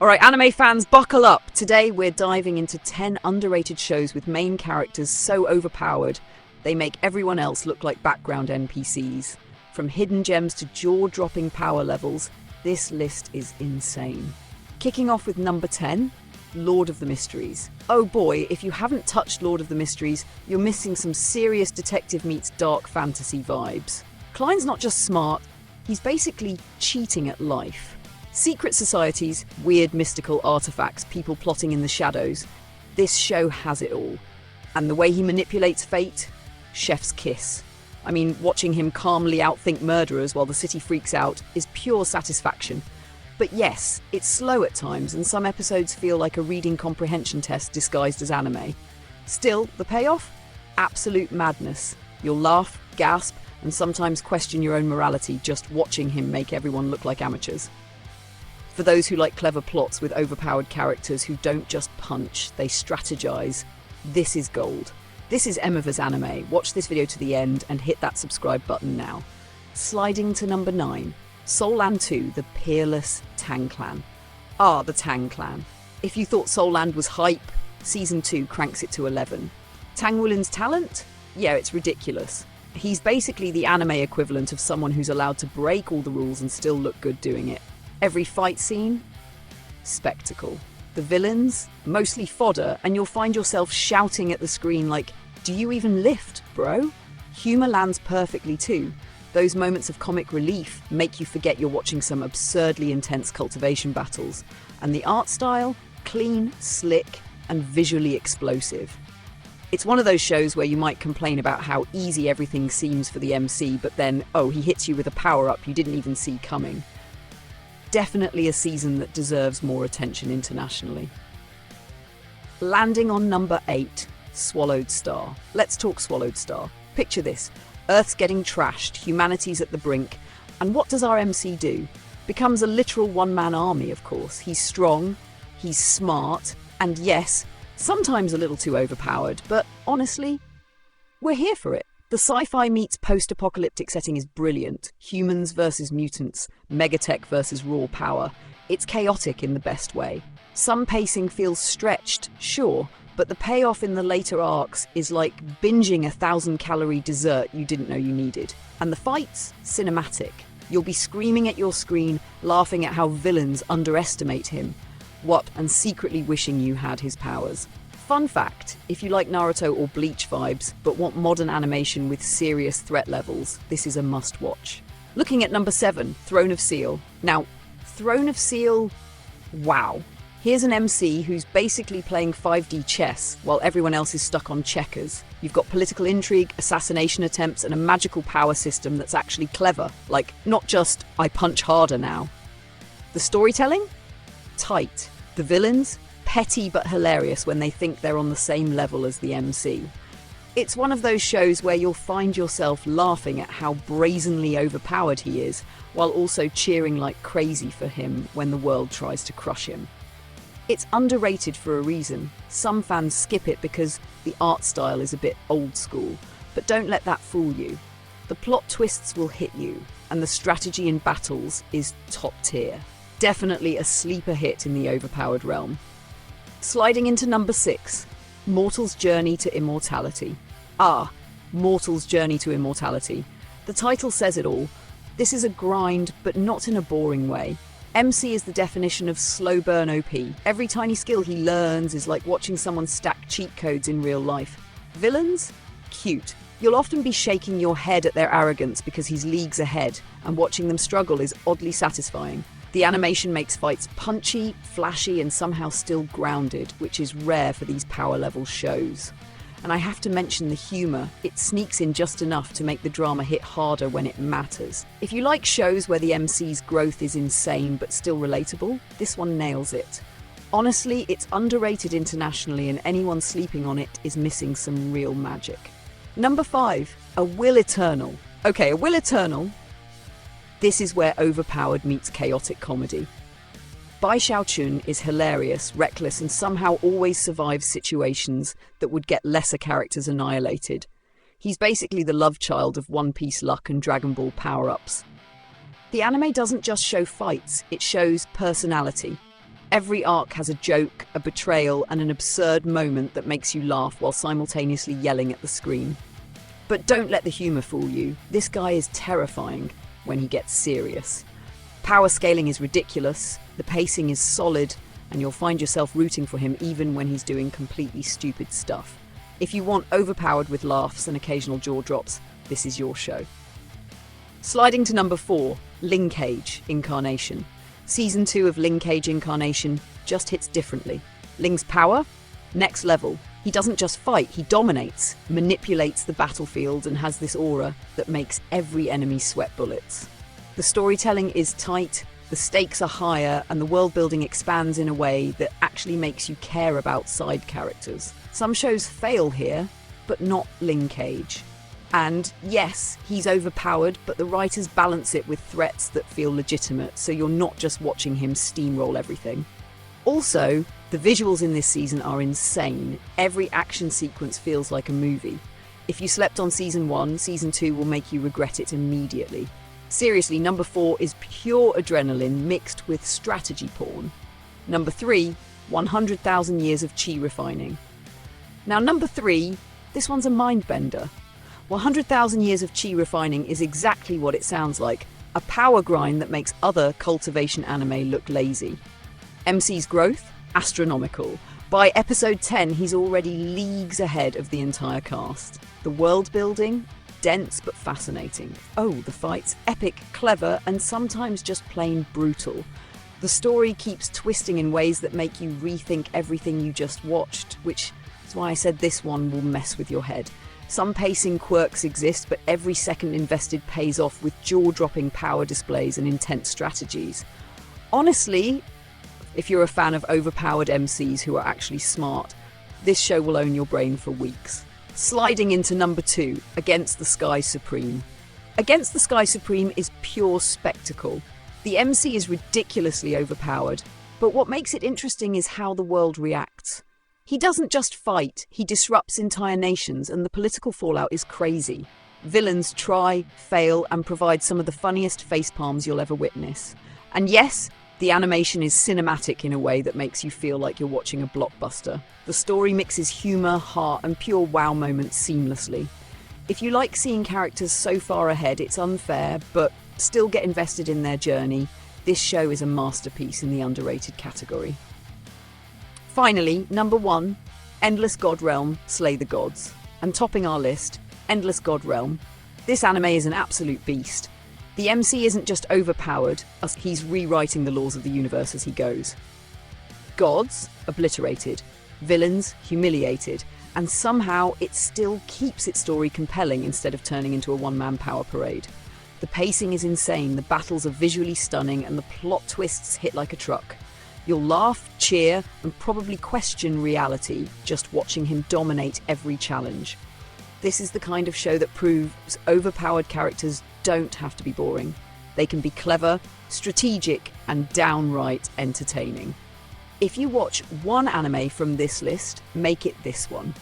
Alright, anime fans, buckle up. Today we're diving into 10 underrated shows with main characters so overpowered they make everyone else look like background NPCs. From hidden gems to jaw-dropping power levels, this list is insane. Kicking off with number 10, Lord of the Mysteries. Oh boy, if you haven't touched Lord of the Mysteries, you're missing some serious detective meets dark fantasy vibes. Klein's not just smart, he's basically cheating at life. Secret societies, weird mystical artifacts, people plotting in the shadows. This show has it all. And the way he manipulates fate? Chef's kiss. I mean, watching him calmly outthink murderers while the city freaks out is pure satisfaction. But yes, it's slow at times and some episodes feel like a reading comprehension test disguised as anime. Still, the payoff? Absolute madness. You'll laugh, gasp, and sometimes question your own morality just watching him make everyone look like amateurs. For those who like clever plots with overpowered characters who don't just punch, they strategize, this is gold. This is Emiva's Anime. Watch this video to the end and hit that subscribe button now. Sliding to number 9, Soul Land 2, The Peerless Tang Clan. Ah, the Tang Clan. If you thought Soul Land was hype, Season 2 cranks it to 11. Tang Wulin's talent? Yeah, it's ridiculous. He's basically the anime equivalent of someone who's allowed to break all the rules and still look good doing it. Every fight scene? Spectacle. The villains? Mostly fodder, and you'll find yourself shouting at the screen like, "Do you even lift, bro?" Humor lands perfectly too. Those moments of comic relief make you forget you're watching some absurdly intense cultivation battles. And the art style? Clean, slick, and visually explosive. It's one of those shows where you might complain about how easy everything seems for the MC, but then, oh, he hits you with a power-up you didn't even see coming. Definitely a season that deserves more attention internationally. Landing on number 8, Swallowed Star. Let's talk Swallowed Star. Picture this. Earth's getting trashed, humanity's at the brink, and what does our MC do? Becomes a literal one-man army, of course. He's strong, he's smart, and yes, sometimes a little too overpowered, but honestly, we're here for it. The sci-fi meets post-apocalyptic setting is brilliant. Humans versus mutants, megatech versus raw power. It's chaotic in the best way. Some pacing feels stretched, sure, but the payoff in the later arcs is like binging a 1,000-calorie dessert you didn't know you needed. And the fights? Cinematic. You'll be screaming at your screen, laughing at how villains underestimate him. What, and secretly wishing you had his powers. Fun fact, if you like Naruto or Bleach vibes, but want modern animation with serious threat levels, this is a must-watch. Looking at number 7, Throne of Seal. Now, Throne of Seal, wow. Here's an MC who's basically playing 5D chess while everyone else is stuck on checkers. You've got political intrigue, assassination attempts, and a magical power system that's actually clever. Like, not just, I punch harder now. The storytelling? Tight. The villains? Petty but hilarious when they think they're on the same level as the MC. It's one of those shows where you'll find yourself laughing at how brazenly overpowered he is, while also cheering like crazy for him when the world tries to crush him. It's underrated for a reason. Some fans skip it because the art style is a bit old school, but don't let that fool you. The plot twists will hit you, and the strategy in battles is top tier. Definitely a sleeper hit in the overpowered realm. Sliding into number 6, Mortal's Journey to Immortality. Ah, Mortal's Journey to Immortality. The title says it all. This is a grind, but not in a boring way. MC is the definition of slow burn OP. Every tiny skill he learns is like watching someone stack cheat codes in real life. Villains? Cute. You'll often be shaking your head at their arrogance because he's leagues ahead, and watching them struggle is oddly satisfying. The animation makes fights punchy, flashy, and somehow still grounded, which is rare for these power level shows. And I have to mention the humour. It sneaks in just enough to make the drama hit harder when it matters. If you like shows where the MC's growth is insane but still relatable, this one nails it. Honestly, it's underrated internationally, and anyone sleeping on it is missing some real magic. Number 5, A Will Eternal. Okay, A Will Eternal. This is where overpowered meets chaotic comedy. Bai Xiaochun is hilarious, reckless, and somehow always survives situations that would get lesser characters annihilated. He's basically the love child of One Piece luck and Dragon Ball power-ups. The anime doesn't just show fights, it shows personality. Every arc has a joke, a betrayal, and an absurd moment that makes you laugh while simultaneously yelling at the screen. But don't let the humour fool you. This guy is terrifying when he gets serious. Power scaling is ridiculous, the pacing is solid, and you'll find yourself rooting for him even when he's doing completely stupid stuff. If you want Overpowered with laughs and occasional jaw drops, this is your show. Sliding to number 4, Linkage Incarnation. Season 2 of Linkage Incarnation just hits differently. Ling's power? Next level. He doesn't just fight, he dominates, manipulates the battlefield, and has this aura that makes every enemy sweat bullets. The storytelling is tight, the stakes are higher, and the world building expands in a way that actually makes you care about side characters. Some shows fail here, but not Linkage. And yes, he's overpowered, but the writers balance it with threats that feel legitimate, so you're not just watching him steamroll everything. Also, the visuals in this season are insane. Every action sequence feels like a movie. If you slept on season 1, season 2 will make you regret it immediately. Seriously, number 4 is pure adrenaline mixed with strategy porn. Number 3, 100,000 years of chi refining. Now number 3, this one's a mind bender. 100,000 years of chi refining is exactly what it sounds like, a power grind that makes other cultivation anime look lazy. MC's growth? Astronomical. By episode 10, he's already leagues ahead of the entire cast. The world building? Dense but fascinating. Oh, the fights? Epic, clever, and sometimes just plain brutal. The story keeps twisting in ways that make you rethink everything you just watched, which is why I said this one will mess with your head. Some pacing quirks exist, but every second invested pays off with jaw-dropping power displays and intense strategies. Honestly, if you're a fan of overpowered MCs who are actually smart, this show will own your brain for weeks. Sliding into number 2, Against the Sky Supreme. Against the Sky Supreme is pure spectacle. The MC is ridiculously overpowered, but what makes it interesting is how the world reacts. He doesn't just fight, he disrupts entire nations, and the political fallout is crazy. Villains try, fail, and provide some of the funniest facepalms you'll ever witness. And yes, the animation is cinematic in a way that makes you feel like you're watching a blockbuster. The story mixes humour, heart, and pure wow moments seamlessly. If you like seeing characters so far ahead, it's unfair, but still get invested in their journey. This show is a masterpiece in the underrated category. Finally, number 1, Endless God Realm, Slay the Gods. And topping our list, Endless God Realm. This anime is an absolute beast. The MC isn't just overpowered, he's rewriting the laws of the universe as he goes. Gods, obliterated. Villains, humiliated. And somehow it still keeps its story compelling instead of turning into a one-man power parade. The pacing is insane, the battles are visually stunning, and the plot twists hit like a truck. You'll laugh, cheer, and probably question reality just watching him dominate every challenge. This is the kind of show that proves overpowered characters don't have to be boring. They can be clever, strategic, and downright entertaining. If you watch one anime from this list, make it this one.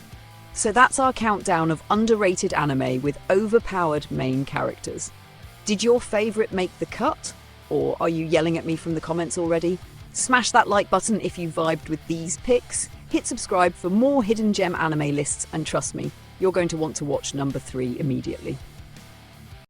So that's our countdown of underrated anime with overpowered main characters. Did your favourite make the cut? Or are you yelling at me from the comments already? Smash that like button if you vibed with these picks, hit subscribe for more hidden gem anime lists, and trust me, you're going to want to watch number 3 immediately.